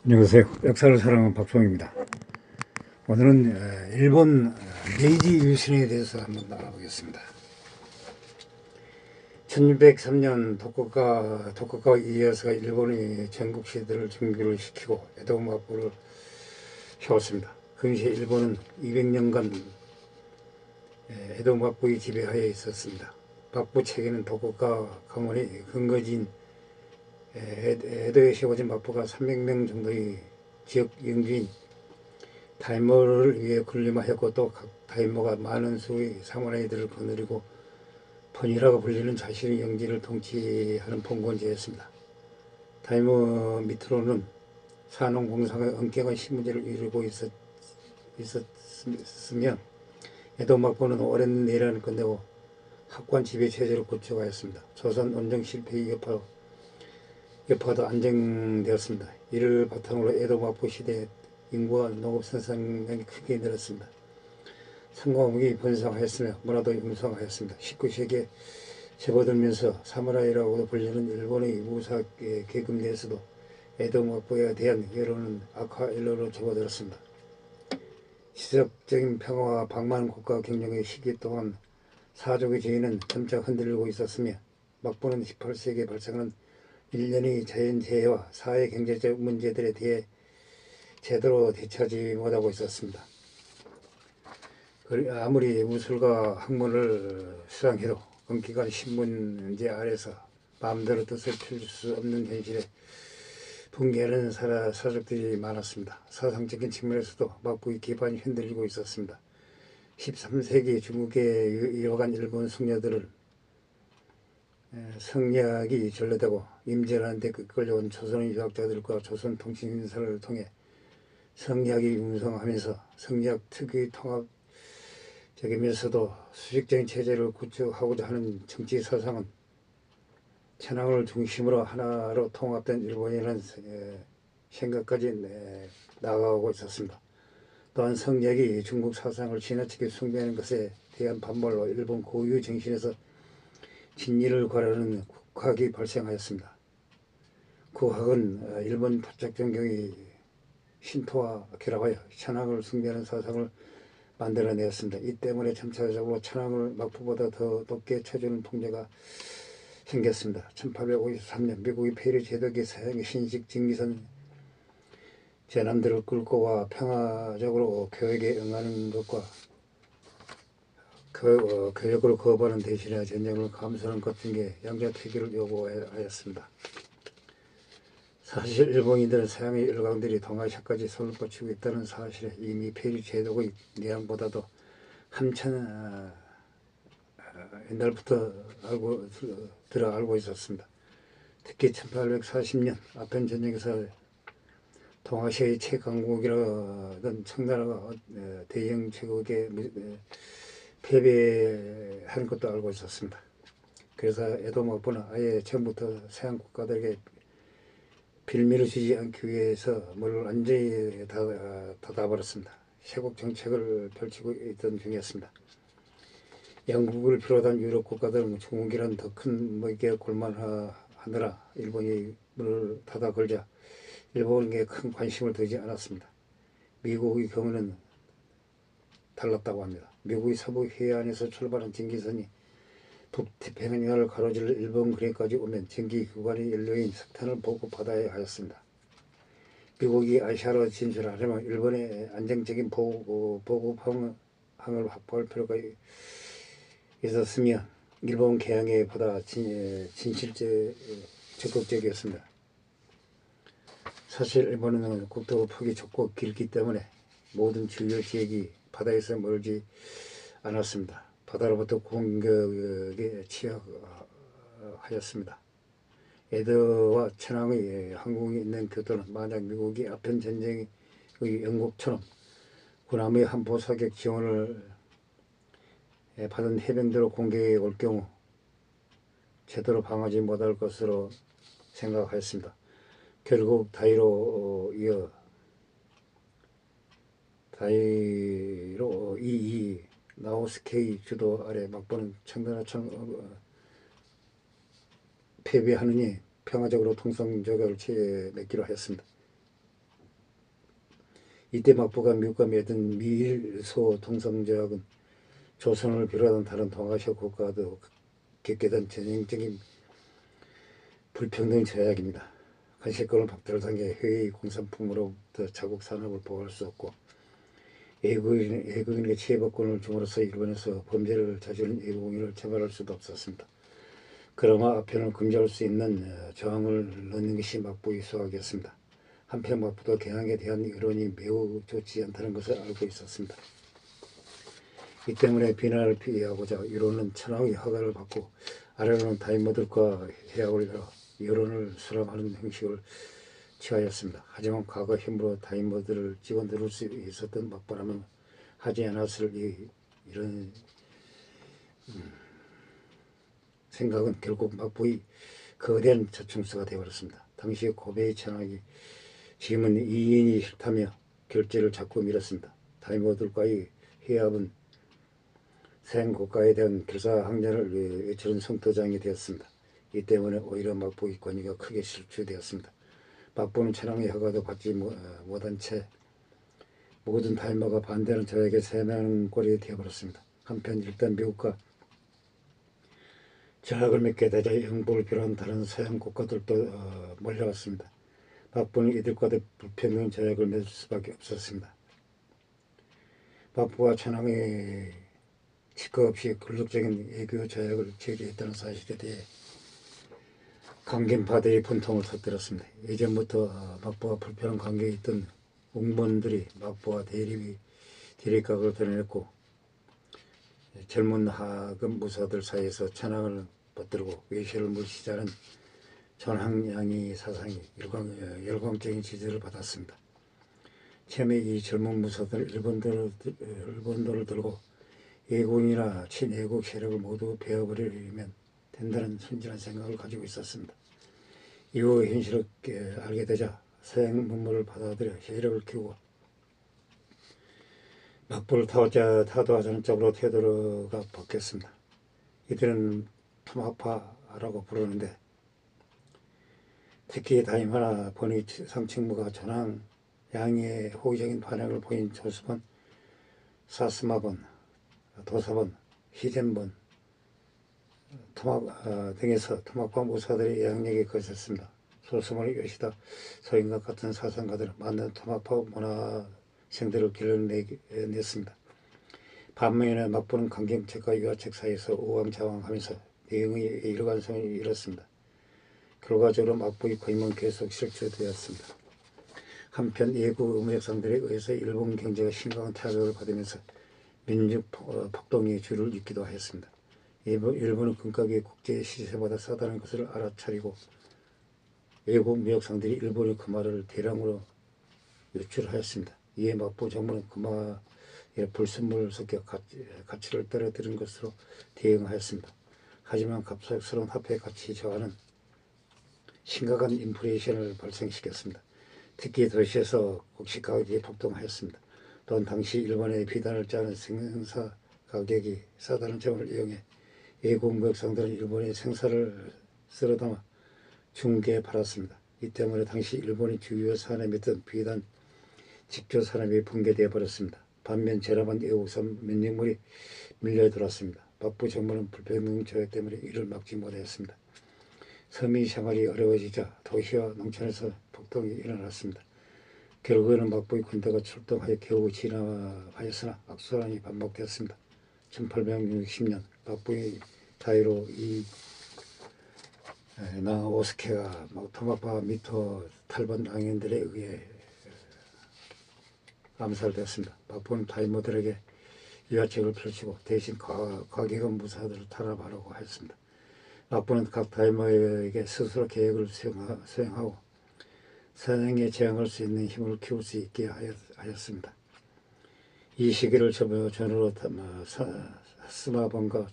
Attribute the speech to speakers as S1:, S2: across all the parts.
S1: 안녕하세요. 역사를 사랑하는 박종입니다. 오늘은 일본 메이지 유신에 대해서 한번 알아보겠습니다. 1603년 도쿠가와 이에야스가 일본의 전국 시대를 종교를 시키고 에도 막부를 세웠습니다. 그 시에 일본은 200년간 에도 막부의 지배하에 있었습니다. 막부 체계는 도쿠가 가문의 근거지인 에도에 세워진 막부가 300명 정도의 지역 영주인 다이모를 위해 군림하였고, 또 각 다이모가 많은 수의 사무라이들을 거느리고 번이라고 불리는 자신의 영지를 통치하는 봉건제였습니다. 다이모 밑으로는 산업공사가 엄격한 신문제를 이루고 있었으며, 에도 막부는 오랜 내란을 끝내고 학관 지배 체제를 구축하였습니다. 조선 원정 실패의 여파도 안정되었습니다. 이를 바탕으로 에도 막부 시대에 인구와 농업 생산량이 크게 늘었습니다. 상공업이 번성하였으며 문화도 융성하였습니다. 19세기에 접어들면서 사무라이라고도 불리는 일본의 무사 계급 내에서도 에도 막부에 대한 여론은 악화일로로 접어들었습니다. 시적적인 평화와 방만 국가 경영의 시기 동안 사족의 제의는 점차 흔들리고 있었으며, 막부는 18세기에 발생하는 일련의 자연재해와 사회 경제적 문제들에 대해 제대로 대처하지 못하고 있었습니다. 아무리 무술과 학문을 수상해도 금기간 신문제 아래서 마음대로 뜻을 펼칠 수 없는 현실에 붕괴하는 사족들이 많았습니다. 사상적인 측면에서도 막부의 기반이 흔들리고 있었습니다. 13세기 중국에 이어간 일본 승려들을 성리학이 전래되고 임진왜란때 끌려온 조선의 유학자들과 조선통신사를 통해 성리학이 융성하면서 성리학 특유의 통합적이면서도 수직적인 체제를 구축하고자 하는 정치 사상은 천황을 중심으로 하나로 통합된 일본이라는 생각까지 나아가고 있었습니다. 또한 성리학이 중국 사상을 지나치게 숭배하는 것에 대한 반발로 일본 고유 정신에서 진리를 구하려는 국학이 발생하였습니다. 국학은 일본 토착 종교의 신토와 결합하여 천황을 숭배하는 사상을 만들어내었습니다. 이 때문에 점차적으로 천황을 막부보다 더 높게 쳐주는 풍조가 생겼습니다. 1853년 미국의 페리 제독이 서양의 신식 징기선 제남들을 끌고 와 평화적으로 교역에 응하는 것과 교역으로 거부하는 대신에 전쟁을 감수하는 것 등의 양자택일을 요구하였습니다. 사실 일본인들은 서양의 일강들이 동아시아까지 손을 뻗치고 있다는 사실에 이미 페리 제독의 내용보다도 한참 옛날부터 알고 있었습니다. 특히 1840년 아편 전쟁에서 동아시아의 최강국이라던 청나라가 대영 제국에 패배하는 것도 알고 있었습니다. 그래서 에도 막부는 아예 처음부터 서양 국가들에게 빌미를 주지 않기 위해서 물을 완전히 닫아버렸습니다. 세국 정책을 펼치고 있던 중이었습니다. 영국을 비롯한 유럽 국가들은 중국이란 더 큰 먹이에 골만하느라 일본이 문을 닫아 걸자 일본에 큰 관심을 두지 않았습니다. 미국의 경우는 달랐다고 합니다. 미국의 서부 해안에서 출발한 전기선이 북태평양을 가로질러 일본 근해까지 오면 전기 구간의 연료인 석탄을 보급받아야 하였습니다. 미국이 아시아로 진출하려면 일본의 안정적인 보급항을 확보할 필요가 있었으며, 일본 개항에 보다 적극적이었습니다. 사실 일본은 국토 폭이 좁고 길기 때문에 모든 주요 지역이 바다에서 멀지 않았습니다. 바다로부터 공격에 취약하였습니다. 에도와 천황의 항공이 있는 교토는 만약 미국이 아편 전쟁의 영국처럼 군함의 한포 사격 지원을 받은 해병대로 공격에 올 경우 제대로 방어하지 못할 것으로 생각하였습니다. 결국 다이로 이 나오스케이 주도 아래 막부는 청나라처럼 패배하느니 평화적으로 통상조약을 맺기로 하였습니다. 이때 막부가 미국과 맺은 미일소 통상조약은 조선을 비롯한 다른 동아시아 국가도 겪게 된 전형적인 불평등 조약입니다. 관세권을 박탈을 당해 해외 공산품으로부터 자국 산업을 보호할 수 없고 외국인에게 취해법권을 줌으로써 일본에서 범죄를 저지른 외국인을 처벌할 수도 없었습니다. 그러나 아편을 금지할 수 있는 조항을 넣는 것이 막부의 수학이었습니다. 한편 막부도 개항에 대한 여론이 매우 좋지 않다는 것을 알고 있었습니다. 이 때문에 비난을 피하고자 위로는 천황의 허가를 받고 아래로는 다이머들과 해약을 열어 여론을 수렴하는 형식을 취하였습니다. 하지만 과거 힘으로 다이머들을 집어넣을 수 있었던 막부라면 하지 않았을 이런 생각은 결국 막부의 거대한 저충수가 되어버렸습니다. 당시 고베이 천황이 짐은 이인이 싫다며 결제를 자꾸 미뤘습니다. 다이머들과의 해합은 서양 국가에 대한 결사항전을 외치는 성토장이 되었습니다. 이 때문에 오히려 막부의 권위가 크게 실추되었습니다. 막부는 천황의 허가도 받지 못한 채 모든 다이머가 반대하는 조약에 세명하는 꼴이 되어버렸습니다. 한편 일단 미국과 조약을 맺게 되자 영국을 비롯한 다른 서양 국가들도 몰려왔습니다. 막부는 이들과도 불평등 조약을 맺을 수밖에 없었습니다. 막부가 천황의 직거 없이 근력적인 외교 조약을 체결했다는 사실에 대해 강경파들이 분통을 터뜨렸습니다. 예전부터 막부와 불편한 관계에 있던 웅본들이 막부와 대립각을 드러냈고 젊은 하급 무사들 사이에서 천황을 붙들고 외세를 물시자는 전황양이 사상이 열광적인 지지를 받았습니다. 처음에 이 젊은 무사들 일본도를 들고 외국인이나 친외국 세력을 모두 베어버리면 된다는 순진한 생각을 가지고 있었습니다. 이후 현실을 알게 되자 서양 문물을 받아들여 세력을 키우고 막부를 타도하자는 쪽으로 태도가 바뀌었습니다. 이들은 투마파라고 부르는데 특히 다이마나 번위 상층부가 전황 양의 호의적인 반응을 보인 조수본, 사스마본, 도사본, 희젠본 등에서 토막파 무사들의 영향력이 거셌습니다. 소수문의 요시다 소인과 같은 사상가들은 많은 토막파 문화생들을 길러냈습니다. 반면에 막부는 강경책과 유화책 사이에서 우왕좌왕하면서 내용의 일관성을 잃었습니다. 결과적으로 막부의 고임은 계속 실추되었습니다. 한편 외국 음악상들에 의해서 일본 경제가 심각한 타격을 받으면서 민족 폭동의 줄을 잇기도 하였습니다. 일본은 금값이 국제 시세보다 싸다는 것을 알아차리고 외국 무역상들이 일본의 금화를 대량으로 유출하였습니다. 이에 막부 정부는 금화의 불순물을 섞여 가치를 떨어뜨린 것으로 대응하였습니다. 하지만 갑작스러운 화폐 가치 저하는 심각한 인플레이션을 발생시켰습니다. 특히 도시에서 곡식 가격이 폭등하였습니다. 또한 당시 일본의 비단을 짜는 생사 가격이 싸다는 점을 이용해 외국 무역상들은 일본의 생사를 쓸어담아 중개에 팔았습니다. 이 때문에 당시 일본의 주요 산업이었던 비단 직조 산업이 붕괴되어 버렸습니다. 반면 저렴한 외국산 면역물이 밀려들었습니다. 막부 정부는 불평등 조약 때문에 이를 막지 못하였습니다. 서민 생활이 어려워지자 도시와 농촌에서 폭동이 일어났습니다. 결국에는 막부의 군대가 출동하여 겨우 진압하였으나 악순환이 반복되었습니다. 1860년 막부의 자유로 이 나오스케가 토마파 미토 탈번 당인들에 의해 암살되었습니다. 막부는 다이모들에게 유화책을 펼치고 대신 과격한 무사들을 탄압하라고 하였습니다. 막부는 각 다이모에게 스스로 계획을 수행하고 서양에 제항할 수 있는 힘을 키울 수 있게 하였습니다. 이 시기를 전후로 스마본과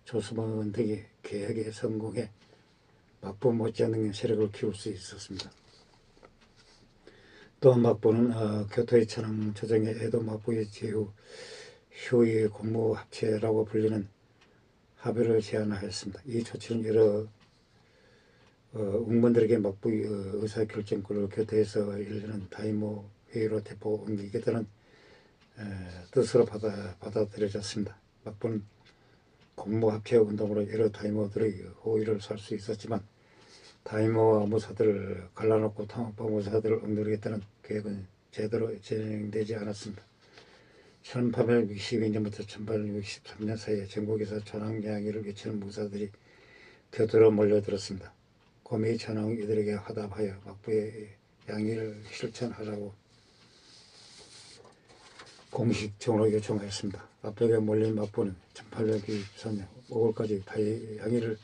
S1: 조수본 등이 계획에 성공해 막부 못지않은 세력을 키울 수 있었습니다. 또한 막부는 교토의 천황 조정에 에도 막부의 제후 휴의 공무합체라고 불리는 합의를 제안하였습니다. 이 조치는 여러 웅본들에게 막부의 의사결정권을 교토에서 일하는 다이모 회의로 대포 옮기겠다는 뜻으로 받아들여졌습니다. 막부는 공모합체 운동으로 여러 다이모들의 호의를 살 수 있었지만 다이모와 무사들을 갈라놓고 통합파 무사들을 억누르겠다는 계획은 제대로 진행되지 않았습니다. 1862년부터 1863년 사이에 전국에서 전황양의를 외치는 무사들이 곁으로 몰려들었습니다. 고미 전황 이들에게 화답하여 막부의 양의를 실천하라고 공식적으로 요청하였습니다. 앞쪽에 몰린 막부는 1863년 5월까지 양의를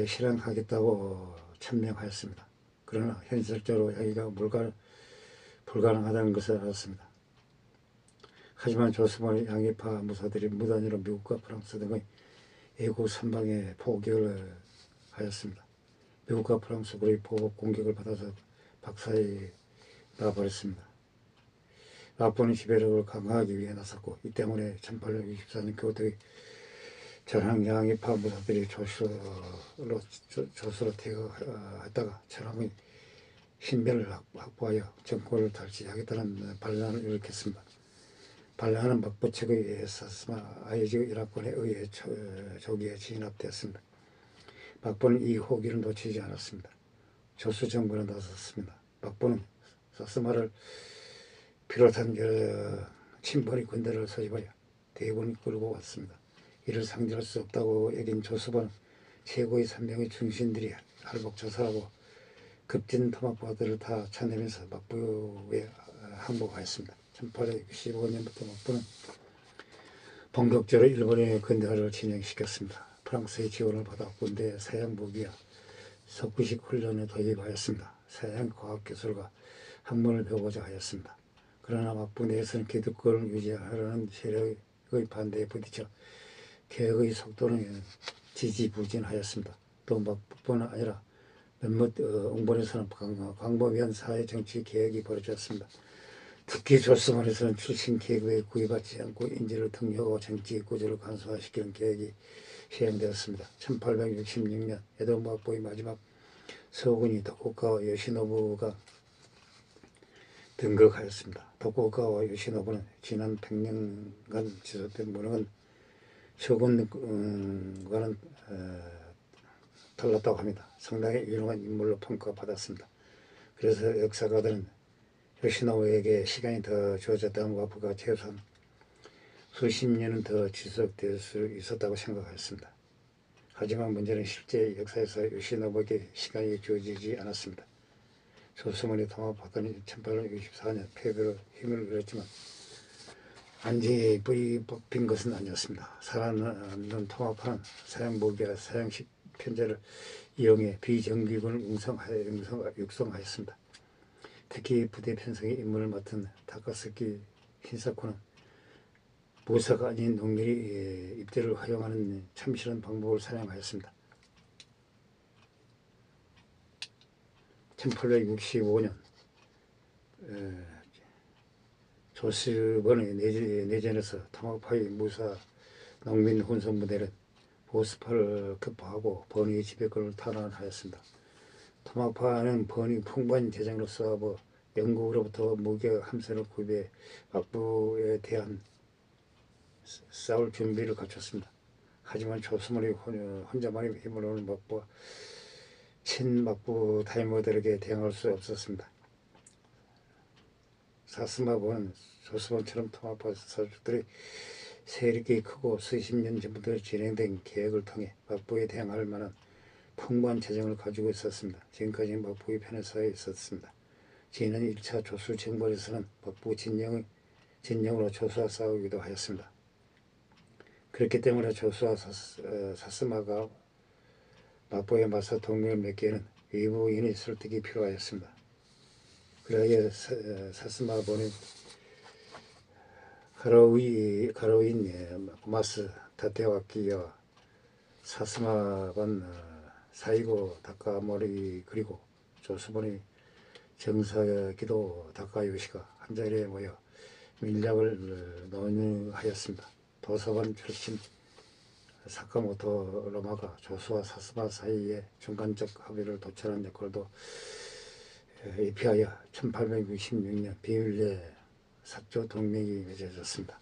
S1: 실행하겠다고 천명하였습니다. 그러나 현실적으로 양의가 불가능하다는 것을 알았습니다. 하지만 조선의 양의파 무사들이 무단위로 미국과 프랑스 등의 애국 선방에 포격을 하였습니다. 미국과 프랑스군의 보복 공격을 받아서 박살이 나버렸습니다. 막부는 지배력을 강화하기 위해 나섰고 이 때문에 1864년 교토의 전황 양의파 무사들이 조수로 퇴거했다가 전황의 신변을 확보하여 정권을 탈취하겠다는 반란을 일으켰습니다. 반란은 막부 측에 의해 사스마 아이즈 일합군에 의해 조기에 진압되었습니다. 막부는 이 호기를 놓치지 않았습니다. 조수 정부는 나섰습니다. 막부는 사스마를 비롯한 여러 친벌의 군대를 소집하여 대군이 끌고 왔습니다. 이를 상대할 수 없다고 여긴 조수부는 최고의 3명의 중신들이 할복조사하고 급진 토막부들을 다 쳐내면서 막부에 항복하였습니다. 1865년부터 막부는 본격적으로 일본의 근대화를 진행시켰습니다. 프랑스의 지원을 받아 군대의 서양 무기와 석구식 훈련에 도입하였습니다. 서양 과학기술과 학문을 배우고자 하였습니다. 그러나 막부 내에서는 기득권을 유지하려는 세력의 반대에 부딪혀 개혁의 속도는 지지부진하였습니다. 또 막부뿐 아니라 몇몇 옹본에서는 광범위한 사회 정치 개혁이 벌어졌습니다. 특히 조선에서는 출신 계급에 구애받지 않고 인재를 등용하고 정치 구조를 간소화시키는 계획이 시행되었습니다. 1866년 에도 막부의 마지막 서군이 도쿠가와 요시노부가 등극하였습니다. 도쿠가와 요시노부는 지난 100년간 지속된 무능한 서군과는 달랐다고 합니다. 상당히 유능한 인물로 평가받았습니다. 그래서 역사가들은 요시노부에게 시간이 더 주어졌다면 막부가 최소한 수십 년은 더 지속될 수 있었다고 생각했습니다. 하지만 문제는 실제 역사에서 요시노부에게 시간이 주어지지 않았습니다. 조선문이 통합하더니 1864년 폐교로 힘을 잃었지만 안지의 뿌리 뽑힌 것은 아니었습니다. 살아남는 통합하는 서양 무기와 서양식 편제를 이용해 비정규군을 육성하였습니다. 특히 부대 편성의 임무를 맡은 다카스키 신사코는 무사가 아닌 농민이 입대를 허용하는 참신한 방법을 사용하였습니다. 1865년 조스번의 내전에서 통합파의 무사 농민 혼선부대는 보스파를 급파하고 번위의 지배권을 탄환하였습니다. 통합파는 번위 풍부한 재정으로 싸워 영국으로부터 무기와 함선을 구입해 막부에 대한 싸울 준비를 갖췄습니다. 하지만 조선의 혼자만의 힘으로는 막부와 친막부 다이모들에게 대항할 수 없었습니다. 사스마부는 조선처럼 통합파 사족들이 세력이 크고 수십 년 전부터 진행된 계획을 통해 막부에 대항할 만한 풍부한 재정을 가지고 있었습니다. 지금까지 막부의 편에 서 있었습니다. 지난 1차 조수 정벌에서는 막부 진영으로 조수와 싸우기도 하였습니다. 그렇기 때문에 조수와 사스마가 막부에 맞서 동맹을 맺기에는 외부인의 설득이 필요하였습니다. 그러기에 사스마본의 가로인 마스 다테와키와 사스마반 사이고 다카모리 그리고 조수본의 정사기도 다카요시가 한자리에 모여 밀약을 논의하였습니다. 도서관 출신 사카모토 로마가 조수와 사스마 사이에 중간적 합의를 도출한 역할도 입히하여 1866년 비밀리에 사조 동맹이 맺어졌습니다.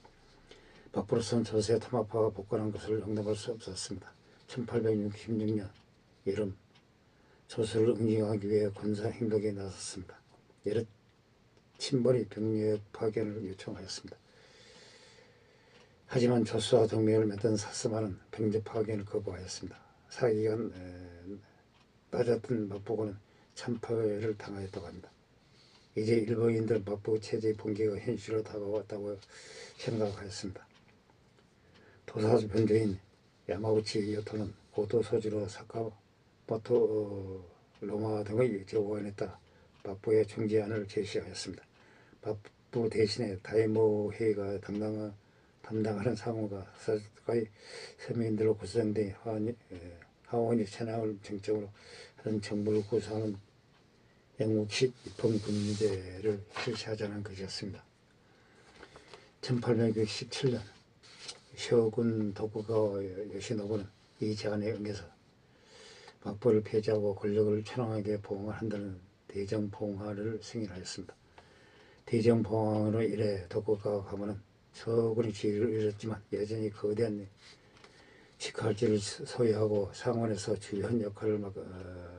S1: 박부로서는 조세 토마파가 복권한 것을 용납할 수 없었습니다. 1866년 여름 조서를 응징하기 위해 군사 행동에 나섰습니다. 여러 친벌이 병력 파견을 요청하였습니다. 하지만 조수와 동맹을 맺던 사스마는 병력 파견을 거부하였습니다. 사기가 빠졌던 막부군은 참패를 당하였다고 합니다. 이제 일본인들 막부 체제의 붕괴가 현실로 다가왔다고 생각하였습니다. 도사수 변조인 야마구치 요토는 고도 소지로 사카모토 로마 등의 조언에 따라 막부의 중재안을 제시하였습니다. 막부 대신에 다이모 회의가 담당하는 상호가 사가의 서민들로 구성된 하원이 천황을 정점으로 하는 정부를 구성하는 영국식 입헌군제를 실시하자는 것이었습니다. 1867년 쇼군 도쿠가와 요시노부는 이 제안에 응해서 막부를 폐지하고 권력을 천황에게 보응한다는 대정보응하를 승인하였습니다. 대정보응으로 인해 도쿠가와 가문은 서군의 지위를 잃었지만 여전히 거대한 직할지를 소유하고 상원에서 주요한 역할을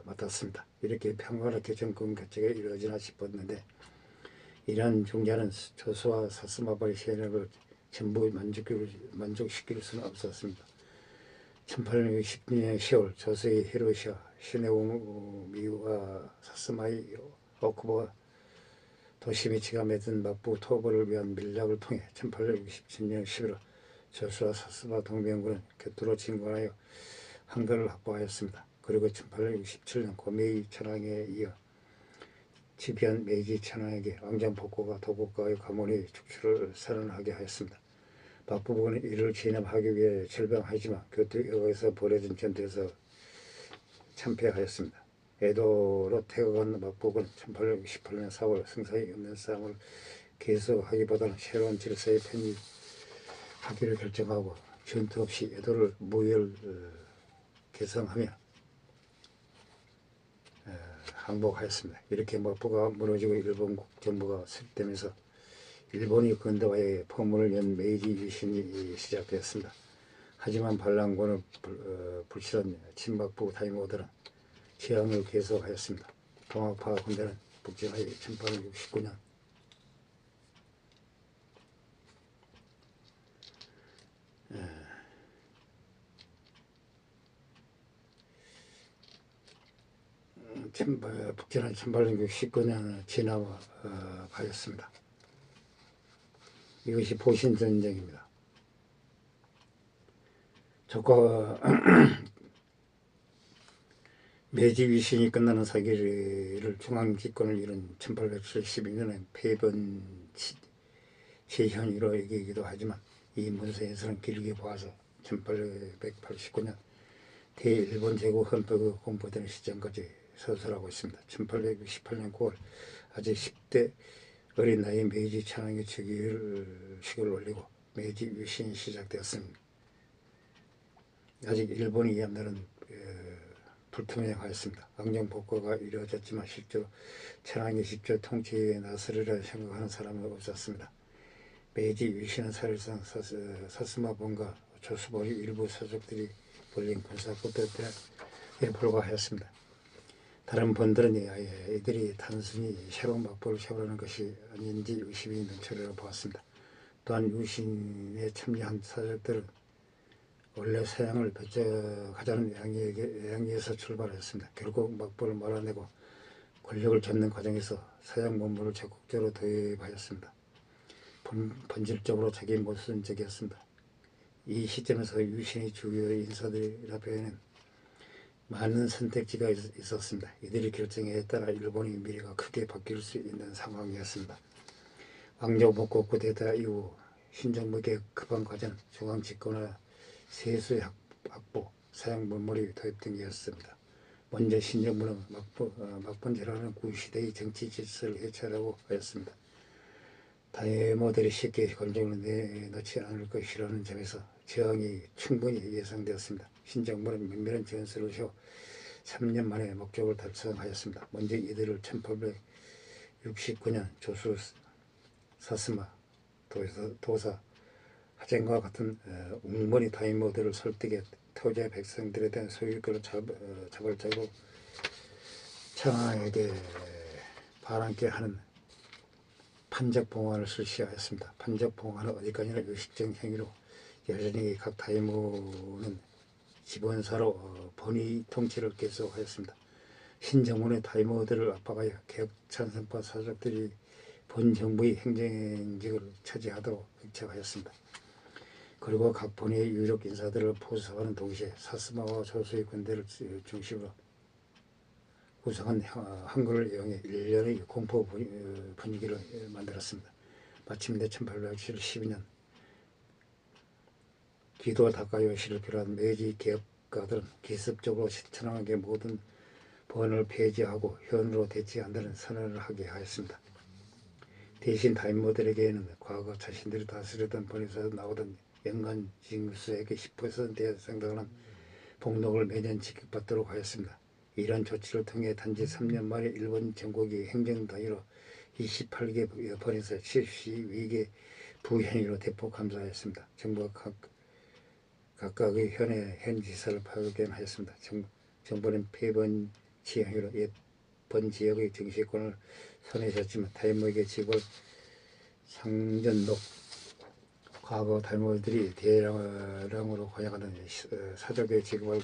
S1: 맡았습니다. 이렇게 평화롭게 정권 교체가 이루어지나 싶었는데 이러한 중재는 조수와 사스마바의 세력을 전부 만족시킬 수는 없었습니다. 1860년 10월 조서의 히로시와 시네오미와 사스마의 오쿠보와 도시미치가 맺은 막부 토벌을 위한 밀락을 통해 1867년 11월 조수와 사스마 동맹군은 곁으로 진군하여 한글을 확보하였습니다. 그리고 1867년 고메이 천황에 이어 지비한 메이지 천황에게 왕정복고가 도국가의 가문의 축출을 선언하게 하였습니다. 막부군은 이를 진압하기 위해 절병하지만 교토에서 벌어진 전투에서 참패하였습니다. 에도로 퇴각한 막부군은 1868년 4월 승산이 없는 싸움을 계속하기보다는 새로운 질서에 편입하기를 결정하고 전투 없이 에도를 무혈 개성하며 항복하였습니다. 이렇게 막부가 무너지고 일본 정부가 수립되면서 일본이 근대화에 포문을 연 메이지 유신이 시작되었습니다. 하지만 반란군을 불실한 친막부 다이모들은 제항을 계속하였습니다. 동학파 군대는 북진하여 1869년 북진한 1869년 진압하였습니다. 이것이 보신전쟁입니다. 조카 메이지 위신이 끝나는 사기를 중앙집권을 이룬 1872년에 폐변 제현이로 여기기도 하지만 이 문서에서는 길게 보아서 1889년 대일본 제국 헌법이 공포되는 시점까지 서술하고 있습니다. 1868년 9월 아직 10대 어린 나이에 메이지 천황의 즉위식을 올리고 메이지 위신이 시작되었습니다. 아직 일본이 이함날은 불투명하였습니다. 왕정복고가 이루어졌지만 실제로 천황이 직접 통치에 나서리라 생각하는 사람은 없었습니다. 메이지 위신은 사실상 사스마본과 조수벌이 일부 서족들이 벌린 군사법에 불과하였습니다. 다른 번들은 이들이 단순히 새로운 막부를 세우려는 것이 아닌지 의심이 넘쳐나고 보았습니다. 또한 유신에 참여한 사적들은 원래 서양을 배척하자는 양의에서 출발했습니다. 결국 막부를 몰아내고 권력을 잡는 과정에서 서양 문물을 적극적으로 도입하였습니다. 본질적으로 자기 모순적이었습니다. 이 시점에서 유신의 주요 인사들이라 표현은 많은 선택지가 있었습니다. 이들의 결정에 따라 일본의 미래가 크게 바뀔 수 있는 상황이었습니다. 왕정복고 쿠데타 이후 신정무개혁 급한 과제는 중앙집권화 세수 확보, 서양 문물이 도입된 것이었습니다. 먼저 신정부는 막번제라는 구시대의 정치 질서를 해체하려고 하였습니다. 다이모들이 쉽게 권력을 내놓지 않을 것이라는 점에서 저항이 충분히 예상되었습니다. 신정부는 면밀한 전술을 휘어 3년 만에 목적을 달성하였습니다. 먼저 이들을 69년 조수 사스마 도사 하쟁과 같은 웅변이 다이모들을 설득해 토지의 백성들에 대한 소유권을 자발적으로 청하에게 바람게 하는 판적봉안을 실시하였습니다. 판적봉안은 어디까지나 의식적 행위로 여전히 각 다이모는 지번사로 번위 통치를 계속하였습니다. 신정문의 다이모들을 압박하여 개혁찬성파 사족들이 본 정부의 행정직을 차지하도록 획책하였습니다. 그리고 각 번위의 유력 인사들을 포섭하는 동시에 사스마와 조수의 군대를 중심으로 구성한 한글을 이용해 일련의 공포 분위기를 만들었습니다. 마침내 1812년 기도 다카요시를 비롯한 메이지 개혁가들은 기습적으로 실천하게 모든 번을 폐지하고 현으로 대치한다는 선언을 하게 하였습니다. 대신 다인모들에게는 과거 자신들이 다스리던 번에서 나오던 연간 징수액의 10%에 해당하는 복록을 매년 지급받도록 하였습니다. 이런 조치를 통해 단지 3년 만에 일본 전국이 행정단위로 28개 번에서 72개 부현위로 대폭 감소하였습니다. 정부가 각각의 현 지사를 파견하였습니다. 정부는 폐번 지형으로 옛번 지역의 정치권을 선회했지만 다이모에게 직을 상전록 과거 다이모들이 대량으로 관여하는 사적의 직업을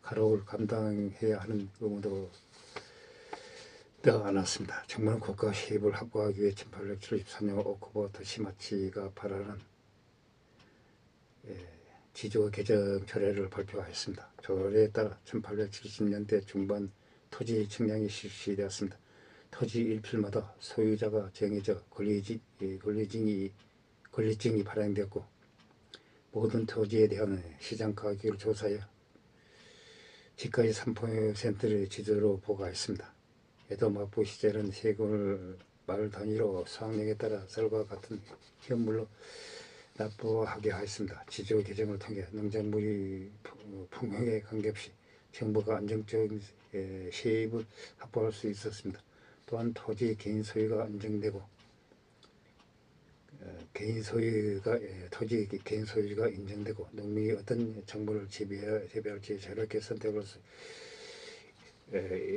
S1: 가록을 감당해야 하는 의무도 떠안았습니다. 정부는 국가 시입을 확보하기 위해 1874년 오쿠보 토시마치가 발언한 지조 개정 조례를 발표하였습니다. 조례에 따라 1870년대 중반 토지 측량이 실시되었습니다. 토지 일필마다 소유자가 정해져 권리증이 발행되었고 모든 토지에 대한 시장 가격을 조사하여 지가의 3%를 지조로 보고하였습니다. 에도 막부 시절은 세금을 말 단위로 수확량에 따라 쌀과 같은 현물로 납부하게 하였습니다. 지조 개정을 통해 농작물이 풍형에 관계없이 정부가 안정적인 세입을 확보할 수 있었습니다. 또한 토지 개인 소유가 안정되고 토지 개인 소유가 인정되고 농민이 어떤 정보를 재배할지 자유롭게 선택할 수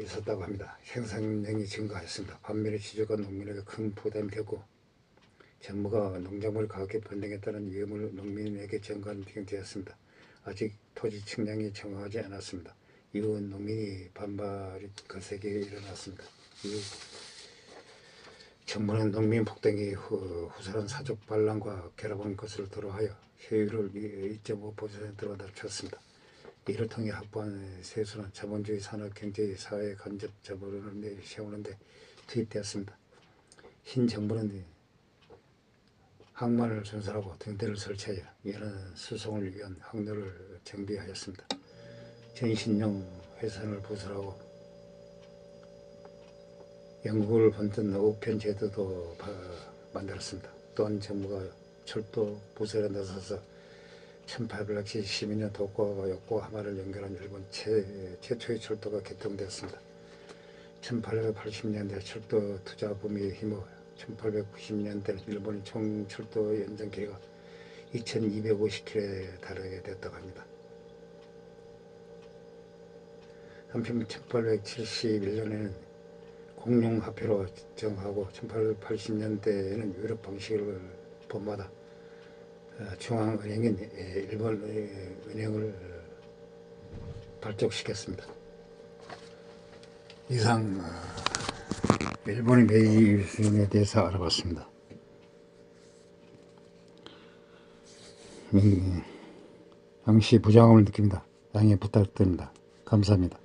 S1: 있었다고 합니다. 생산량이 증가했습니다. 반면에 지조가 농민에게 큰 부담이 되고 정부가 농작물 가격 변동에 따른 위험을 농민에게 전가되었습니다. 아직 토지 측량이 정확하지 않았습니다. 이후 농민이 반발이 거세게 일어났습니다. 이후 정부는 농민 폭등이 후설한 사족 반란과 결합한 것을 도로하여 세율을 2.5%로 낮췄습니다. 이를 통해 확보한 세수는 자본주의 산업 경제의 사회 간접 자본을 세우는데 투입되었습니다. 신 정부는 항만을 전설하고 등대를 설치하여 이런 수송을 위한 항로를 정비하였습니다. 전신용 회선을 부설하고 영국을 본뜬 우편 제도도 만들었습니다. 또한 정부가 철도 부설에 나서서 1872년 도쿄와 요코하마를 연결한 일본 최초의 철도가 개통되었습니다. 1880년대 철도 투자 붐에 힘입어 1890년대는 일본의 총 철도 연장 길이가 2250km에 달하게 됐다고 합니다. 한편 1871년에는 공용화폐로 정하고 1880년대에는 유럽 방식을 본받아 중앙은행인 일본 은행을 발족시켰습니다. 이상 일본의 메이슨에 대해서 알아봤습니다. 당시 부정함을 느낍니다. 양해 부탁드립니다. 감사합니다.